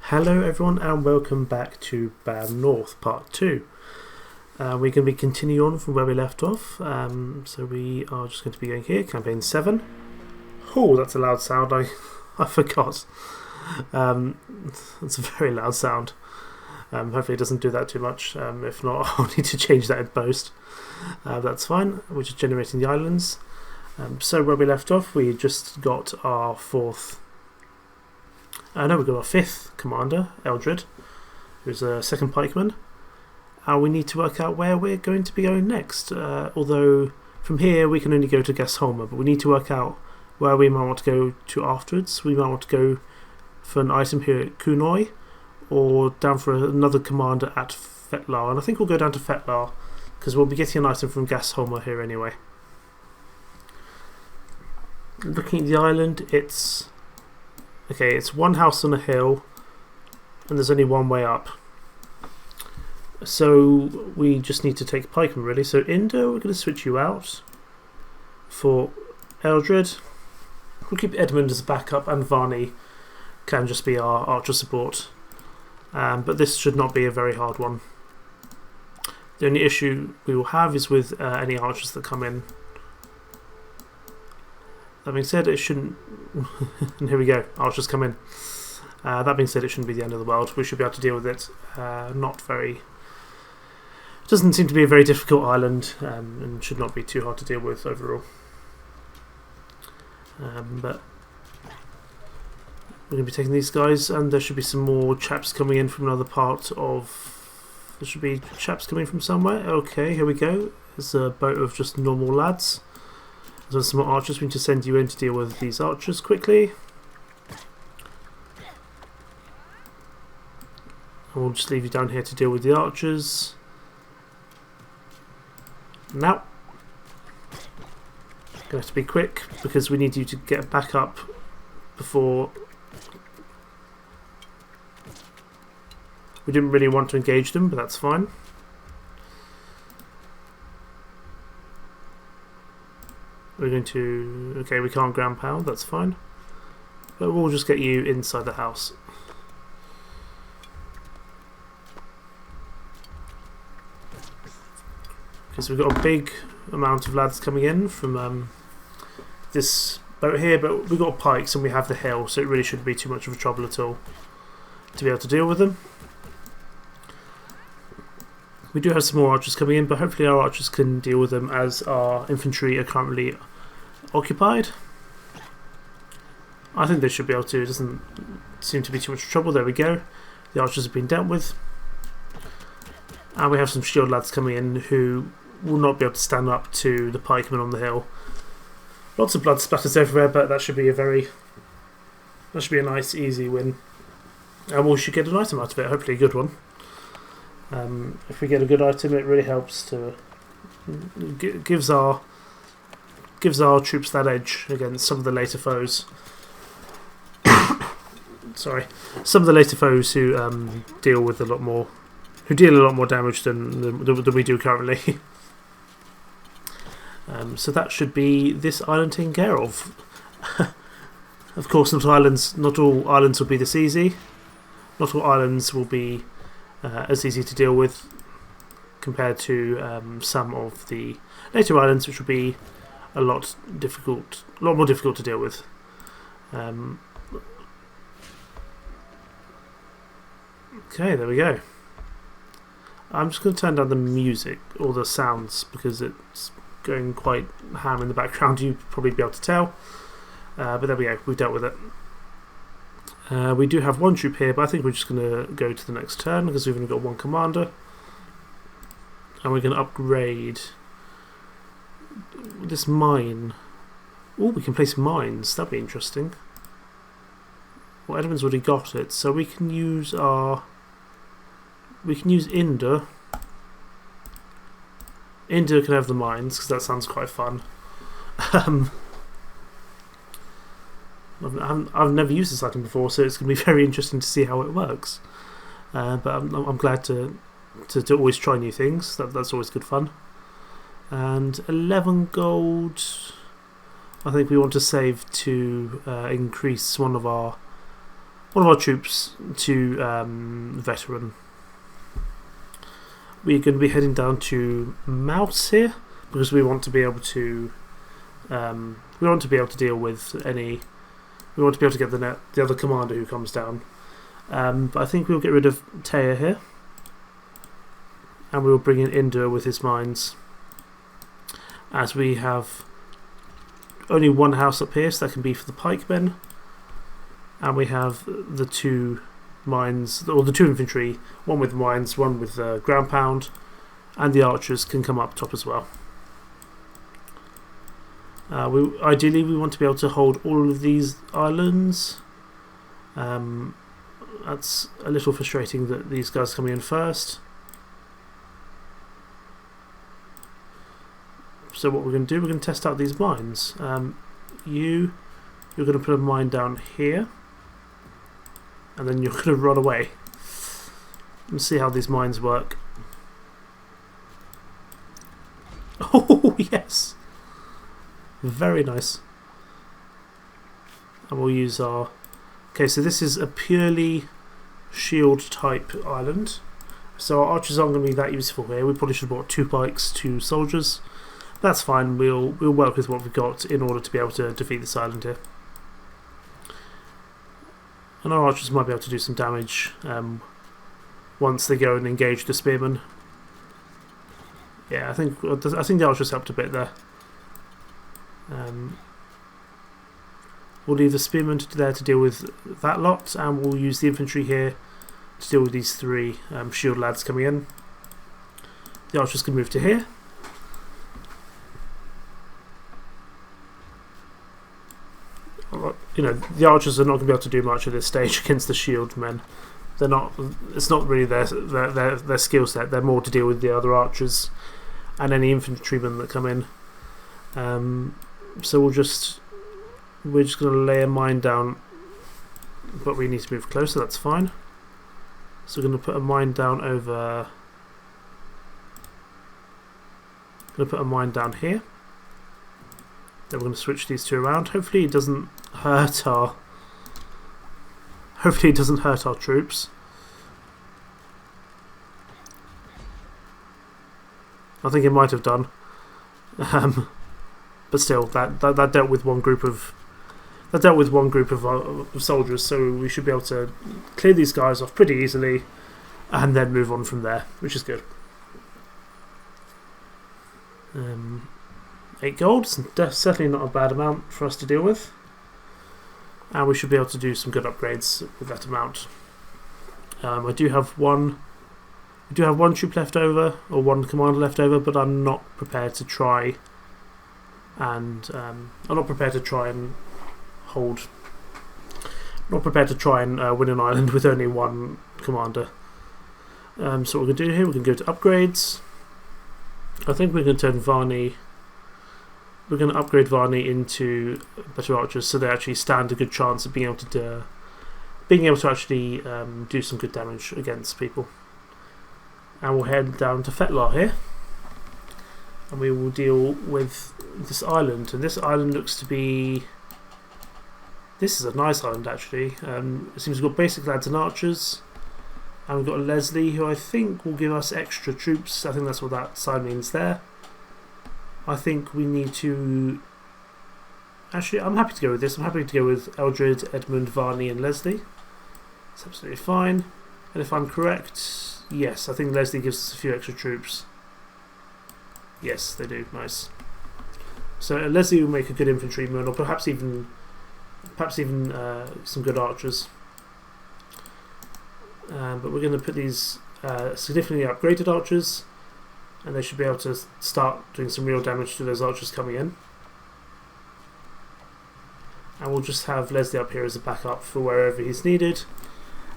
Hello everyone and welcome back to Bad North Part 2. We're going to be continuing on from where we left off, so we are just going to be going here, Campaign 7. Oh, that's a loud sound, I forgot. That's a very loud sound. Hopefully it doesn't do that too much, if not I'll need to change that in post. That's fine, we're just generating the islands. So where we left off, we just got our we've got our 5th commander, Eldred, who's a 2nd pikeman. And we need to work out where we're going to be going next. Although from here we can only go to Gasholmer, but we need to work out where we might want to go to afterwards. We might want to go for an item here at Kunoi, or down for another commander at Fetlar. And I think we'll go down to Fetlar, because we'll be getting an item from Gasholmer here anyway. Looking at the island, it's one house on a hill, and there's only one way up. So we just need to take pikemen really. So Indo, we're going to switch you out for Eldred. We'll keep Edmund as a backup, and Varney can just be our archer support. But this should not be a very hard one. The only issue we will have is with any archers that come in. That being said, it shouldn't... and here we go, archers come in. That being said, it shouldn't be the end of the world. We should be able to deal with it. Not very... It doesn't seem to be a very difficult island, and should not be too hard to deal with overall. But we're going to be taking these guys, and there should be some more chaps coming in from another part of... There should be chaps coming from somewhere. Okay, here we go. There's a boat of just normal lads. There's some more archers. We need to send you in to deal with these archers quickly. And we'll just leave you down here to deal with the archers. Now, going to have to be quick because we need you to get back up before... We didn't really want to engage them, but that's fine. We're going to... Okay, we can't ground pound, that's fine. But we'll just get you inside the house. Okay, so we've got a big amount of lads coming in from this boat here, but we've got pikes and we have the hill, so it really shouldn't be too much of a trouble at all to be able to deal with them. We do have some more archers coming in, but hopefully our archers can deal with them as our infantry are currently occupied. I think they should be able to. It doesn't seem to be too much trouble. There we go. The archers have been dealt with. And we have some shield lads coming in who will not be able to stand up to the pikemen on the hill. Lots of blood splatters everywhere, but that should be a nice, easy win. And we should get an item out of it, hopefully a good one. If we get a good item, it really helps to gives our troops that edge against some of the later foes. Sorry, some of the later foes who deal a lot more damage than we do currently. So that should be this island taken care of. Of course, not all islands will be this easy. Not all islands will be as easy to deal with compared to some of the later islands, which will be a lot more difficult to deal with. Okay, there we go. I'm just going to turn down the music or the sounds because it's going quite ham in the background. You'll probably be able to tell, but there we go. We've dealt with it. We do have one troop here, but I think we're just going to go to the next turn because we've only got one commander. And we're going to upgrade this mine. Oh, we can place mines. That'd be interesting. Well, Edmund's already got it, so we can use Inder. Inder can have the mines because that sounds quite fun. I've never used this item before, so it's going to be very interesting to see how it works. But I'm glad to always try new things. That's always good fun. And 11 gold. I think we want to save to increase one of our one of our troops to veteran. We're going to be heading down to mouse here because we want to be able to deal with any. We want to be able to get the other commander who comes down. But I think we'll get rid of Taya here, and we'll bring in Indur with his mines, as we have only one house up here, so that can be for the pikemen, and we have the two mines, or the two infantry, one with mines, one with ground pound, and the archers can come up top as well. Ideally we want to be able to hold all of these islands. That's a little frustrating that these guys are coming in first. So what we're going to do, we're going to test out these mines. You're going to put a mine down here, and then you're going to run away and see how these mines work. Oh yes, very nice. And we'll use our... Okay, so this is a purely shield type island, so our archers aren't going to be that useful here. We probably should have bought 2 pikes, 2 soldiers. That's fine, we'll work with what we've got in order to be able to defeat this island here. And our archers might be able to do some damage once they go and engage the spearmen. Yeah, I think the archers helped a bit there. We'll leave the spearmen there to deal with that lot, and we'll use the infantry here to deal with these 3 shield lads coming in. The archers can move to here. You know, the archers are not going to be able to do much at this stage against the shield men. They're not. It's not really their skill set. They're more to deal with the other archers and any infantrymen that come in. So we're just going to lay a mine down, but we need to move closer. That's fine. So we're going to put a mine down over. Going to put a mine down here. Then we're going to switch these 2 around. Hopefully it doesn't hurt our. Hopefully it doesn't hurt our troops. I think it might have done. But still, that dealt with one group of soldiers, so we should be able to clear these guys off pretty easily, and then move on from there, which is good. 8 gold, certainly not a bad amount for us to deal with, and we should be able to do some good upgrades with that amount. I do have one troop left over, or 1 commander left over, but I'm not prepared to try and hold. Not prepared to try and win an island with only 1 commander. So what we're going to do here, we can go to upgrades. I think we're going to turn Varney. We're going to upgrade Varney into better archers, so they actually stand a good chance of being able to actually do some good damage against people. And we'll head down to Fetlar here, and we will deal with this island. And this island looks to be. This is a nice island actually. It seems we've got basic lads and archers, and we've got a Leslie who I think will give us extra troops. I think that's what that sign means there. I think we need to. Actually, I'm happy to go with this. I'm happy to go with Eldred, Edmund, Varney, and Leslie. It's absolutely fine. And if I'm correct, yes, I think Leslie gives us a few extra troops. Yes, they do. Nice. So Leslie will make a good infantryman, or perhaps even some good archers. But we're going to put these significantly upgraded archers, and they should be able to start doing some real damage to those archers coming in. And we'll just have Leslie up here as a backup for wherever he's needed,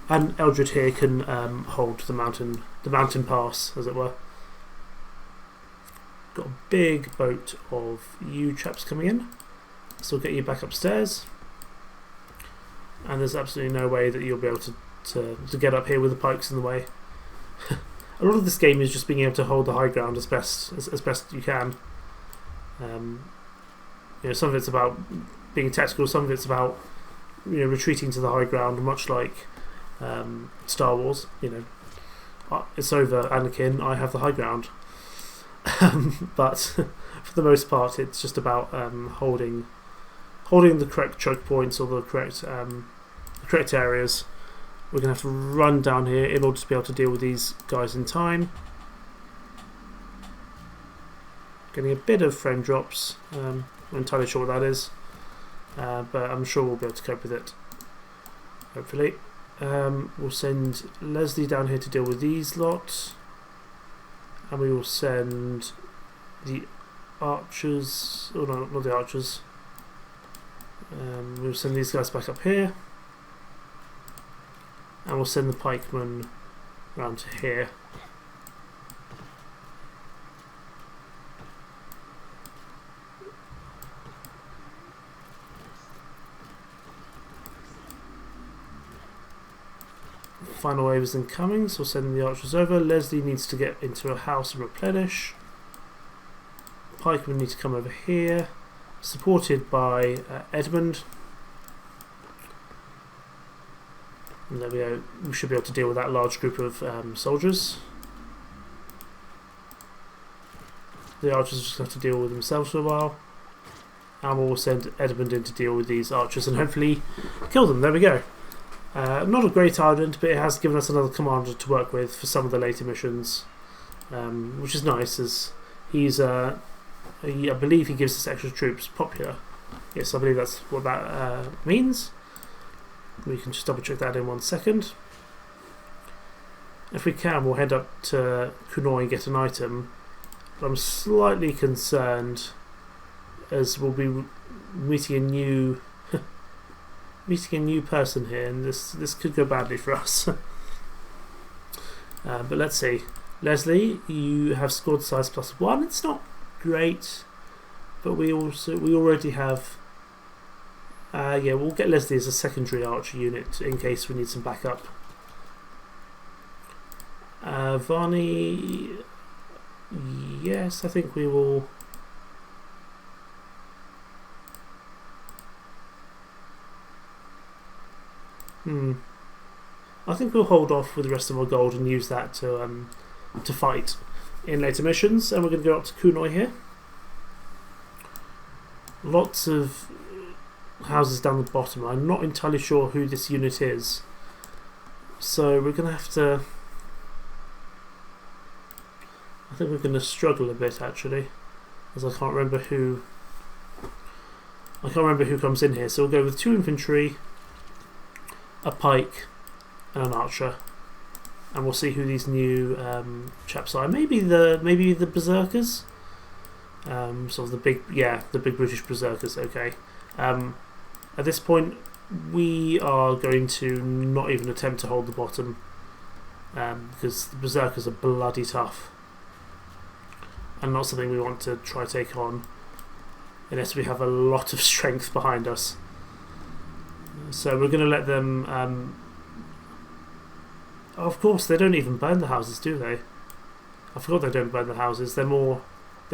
and Eldred here can hold the mountain pass, as it were. Got a big boat of you chaps coming in, so we'll get you back upstairs. And there's absolutely no way that you'll be able to get up here with the pikes in the way. A lot of this game is just being able to hold the high ground as best you can. Some of it's about being tactical, some of it's about retreating to the high ground, much like Star Wars. It's over, Anakin. I have the high ground. But for the most part, it's just about holding the correct choke points or the correct areas. We're going to have to run down here in order to be able to deal with these guys in time. Getting a bit of frame drops. I'm not entirely sure what that is, but I'm sure we'll be able to cope with it, hopefully. We'll send Leslie down here to deal with these lot, and we will send the archers, oh no, not the archers. We'll send these guys back up here, and we'll send the pikemen round to here. Final wave is incoming, so we'll send the archers over. Leslie needs to get into a house and replenish. Pikemen need to come over here, supported by Edmund. And there we go. We should be able to deal with that large group of soldiers. The archers just have to deal with themselves for a while. And we'll send Edmund in to deal with these archers and hopefully kill them. There we go. Not a great island, but it has given us another commander to work with for some of the later missions, which is nice, as I believe he gives us extra troops. Popular. Yes, I believe that's what that means. We can just double check that in 1 second. If we can, we'll head up to Kunoi and get an item. But I'm slightly concerned, as we'll be meeting a new person here, and this could go badly for us. But let's see. Leslie, you have scored size +1. It's not great, but we already have. Yeah, we'll get Leslie as a secondary archer unit in case we need some backup. Varney, yes, I think we will. I think we'll hold off with the rest of our gold and use that to fight in later missions. And we're going to go up to Kunoi here. Lots of houses down the bottom. I'm not entirely sure who this unit is, so we're going to have to. I think we're going to struggle a bit actually, as I can't remember who. Comes in here. So we'll go with 2 infantry, a pike, and an archer, and we'll see who these new chaps are. Maybe the Berserkers, sort of the big British Berserkers. Okay. At this point, we are going to not even attempt to hold the bottom, because the Berserkers are bloody tough, and not something we want to try take on unless we have a lot of strength behind us. So we're going to let them. Of course, they don't even burn the houses, do they? I forgot they don't burn the houses. They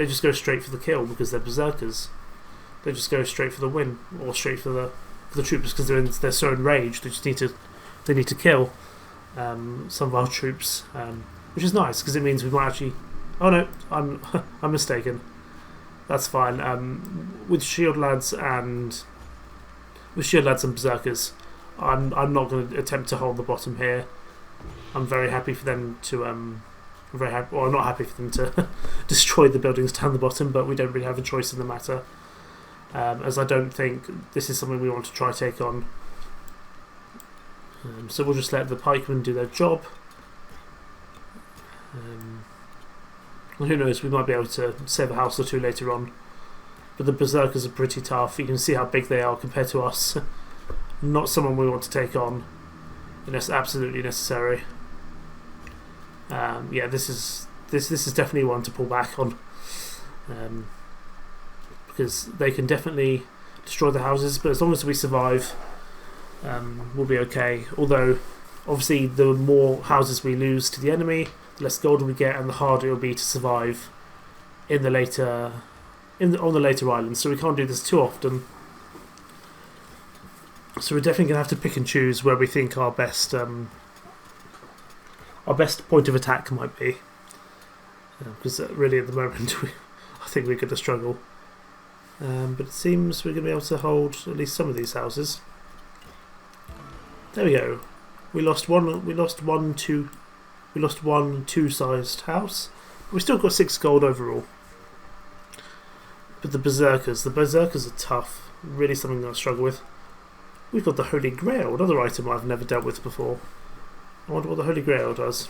just go straight for the kill because they're Berserkers. They just go straight for the win, or straight for the troops, because they're so enraged. They need to kill some of our troops, which is nice because it means we might actually. Oh no, I'm mistaken. That's fine. With shield lads and Berserkers, I'm not going to attempt to hold the bottom here. I'm very happy for them to not happy for them to destroy the buildings down the bottom, but we don't really have a choice in the matter, as I don't think this is something we want to try take on. So we'll just let the pikemen do their job. Who knows, we might be able to save a house or two later on. But the Berserkers are pretty tough. You can see how big they are compared to us. Not someone we want to take on unless absolutely necessary. Yeah, this is definitely one to pull back on, because they can definitely destroy the houses. But as long as we survive, we'll be okay. Although, obviously, the more houses we lose to the enemy, the less gold we get, and the harder it will be to survive in the on the later islands. So we can't do this too often. So we're definitely going to have to pick and choose where we think our best point of attack might be. Because really at the moment I think we're going to struggle. But it seems we're going to be able to hold at least some of these houses. There we go. We lost one two-sized house. But we still got 6 gold overall. But the Berserkers are tough. Really something that I struggle with. We've got the Holy Grail, another item I've never dealt with before. I wonder what the Holy Grail does.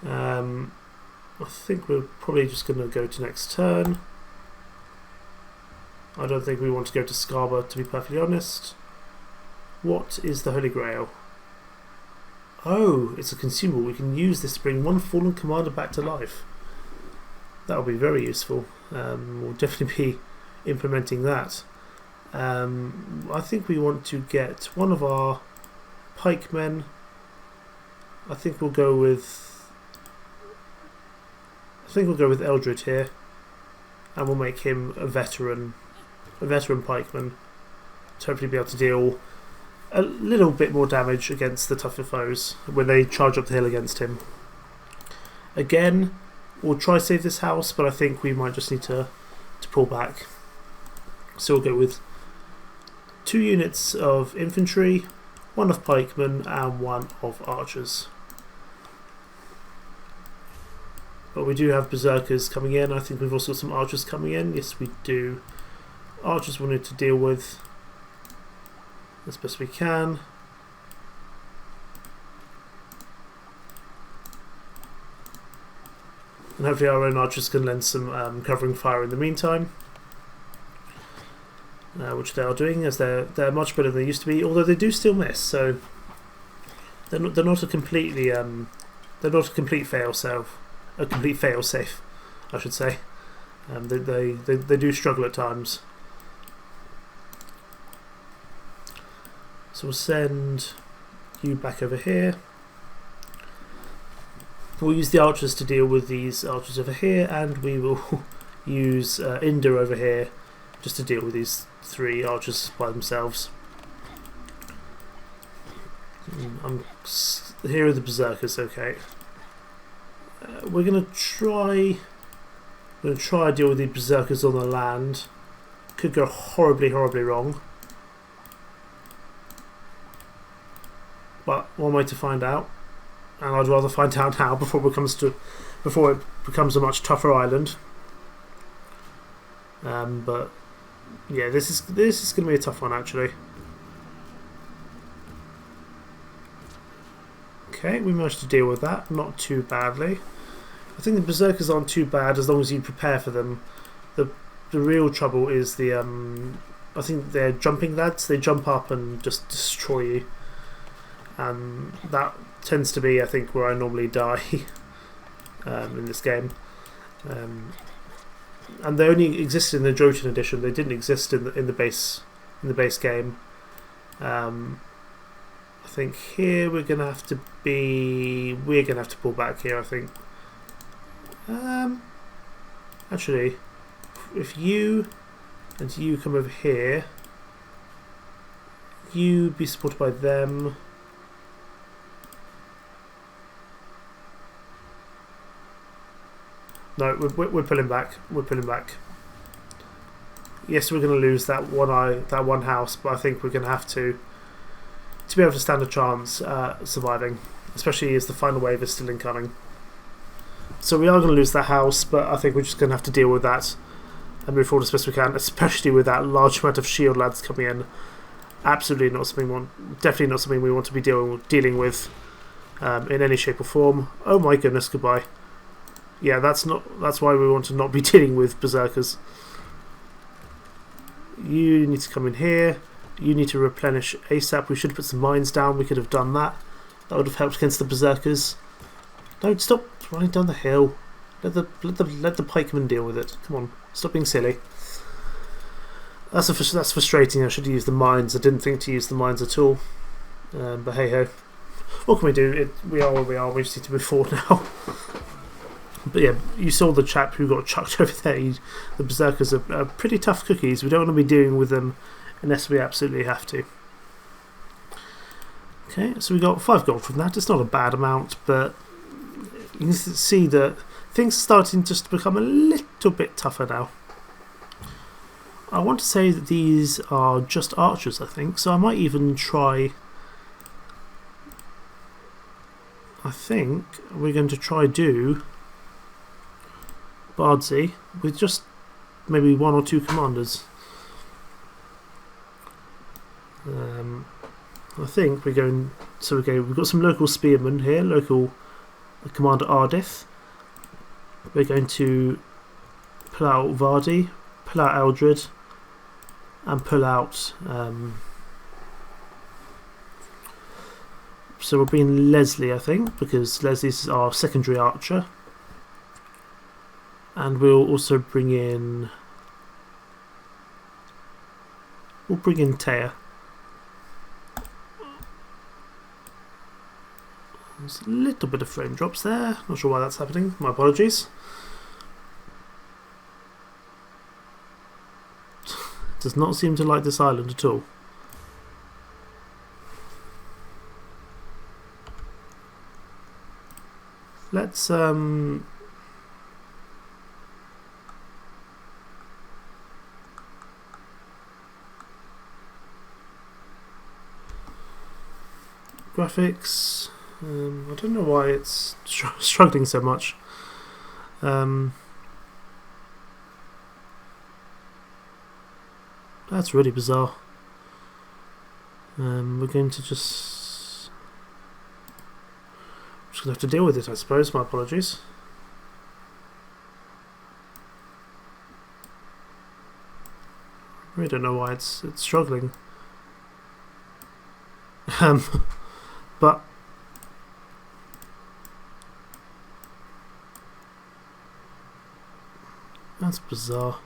I think we're probably just going to go to next turn. I don't think we want to go to Scarba, to be perfectly honest. What is the Holy Grail? Oh, it's a consumable. We can use this to bring one fallen commander back to life. That will be very useful. We'll definitely be implementing that. I think we want to get one of our pikemen. I think we'll go with Eldred here, and we'll make him a veteran pikeman to hopefully be able to deal a little bit more damage against the tougher foes when they charge up the hill against him. Again, we'll try save this house, but I think we might just need to pull back. So we'll go with 2 units of infantry, 1 of pikemen, and 1 of archers. But we do have Berserkers coming in. I think we've also got some archers coming in. Yes, we do. Archers wanted to deal with as best we can. And hopefully our own archers can lend some covering fire in the meantime. Which they are doing, as they're much better than they used to be, although they do still miss, so they're not a completely they're not a complete fail-safe, I should say. They do struggle at times. So we'll send you back over here. We'll use the archers to deal with these archers over here, and we will use Inder over here just to deal with these 3 archers by themselves. Here are the Berserkers. Okay, we're gonna try deal with the Berserkers on the land. Could go horribly wrong, but one way to find out, and I'd rather find out now before it becomes a much tougher island. But yeah, this is going to be a tough one actually. Okay, we managed to deal with that, not too badly. I think the Berserkers aren't too bad as long as you prepare for them. The real trouble is the I think they're jumping lads. They jump up and just destroy you, and that tends to be, I think, where I normally die in this game. And they only existed in the Jotunn edition. They didn't exist in the base game. I think here we're gonna have to pull back here. I think. Actually, if you and you come over here, you be supported by them. No, we're pulling back. We're pulling back. Yes, we're going to lose that one house, but I think we're going to have to be able to stand a chance surviving, especially as the final wave is still incoming. So we are going to lose that house, but I think we're just going to have to deal with that and move forward as best we can, especially with that large amount of shield lads coming in. Absolutely not something definitely not something we want to be dealing with in any shape or form. Oh my goodness, goodbye. Yeah, that's why we want to not be dealing with Berserkers. You need to come in here. You need to replenish ASAP. We should have put some mines down. We could have done that. That would have helped against the Berserkers. Don't stop running down the hill. Let the pikemen deal with it. Come on, stop being silly. That's frustrating. I should have used the mines. I didn't think to use the mines at all. But hey ho. What can we do? We are where we are. We just need to move forward now. But yeah, you saw the chap who got chucked over there. The Berserkers are pretty tough cookies. We don't want to be dealing with them unless we absolutely have to. Okay, so we got 5 gold from that. It's not a bad amount, but you can see that things are starting just to become a little bit tougher now. I want to say that these are just archers, I think, so I might even try... I think we're going to try do Bardsey with just maybe 1 or 2 commanders. I think we're going... So okay, we've got some local spearmen here, local Commander Ardith. We're going to pull out Vardy, pull out Eldred, and pull out... so we'll bring in Leslie, I think, because Leslie's our secondary archer. And we'll also bring in... We'll bring in Taya. There's a little bit of frame drops there. Not sure why that's happening. My apologies. Does not seem to like this island at all. Let's graphics. I don't know why it's struggling so much. That's really bizarre. We're going to just going to have to deal with it, I suppose. My apologies. I really don't know why it's struggling. But that's bizarre.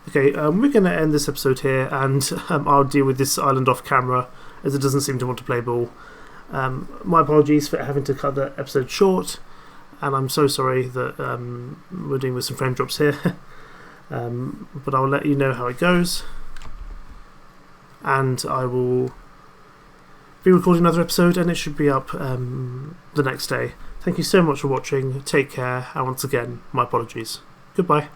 Okay, we're going to end this episode here, and I'll deal with this island off camera, as it doesn't seem to want to play ball. My apologies for having to cut the episode short, and I'm so sorry that we're dealing with some frame drops here. But I'll let you know how it goes, and I will be recording another episode, and it should be up the next day. Thank you so much for watching, take care, and once again, my apologies. Goodbye.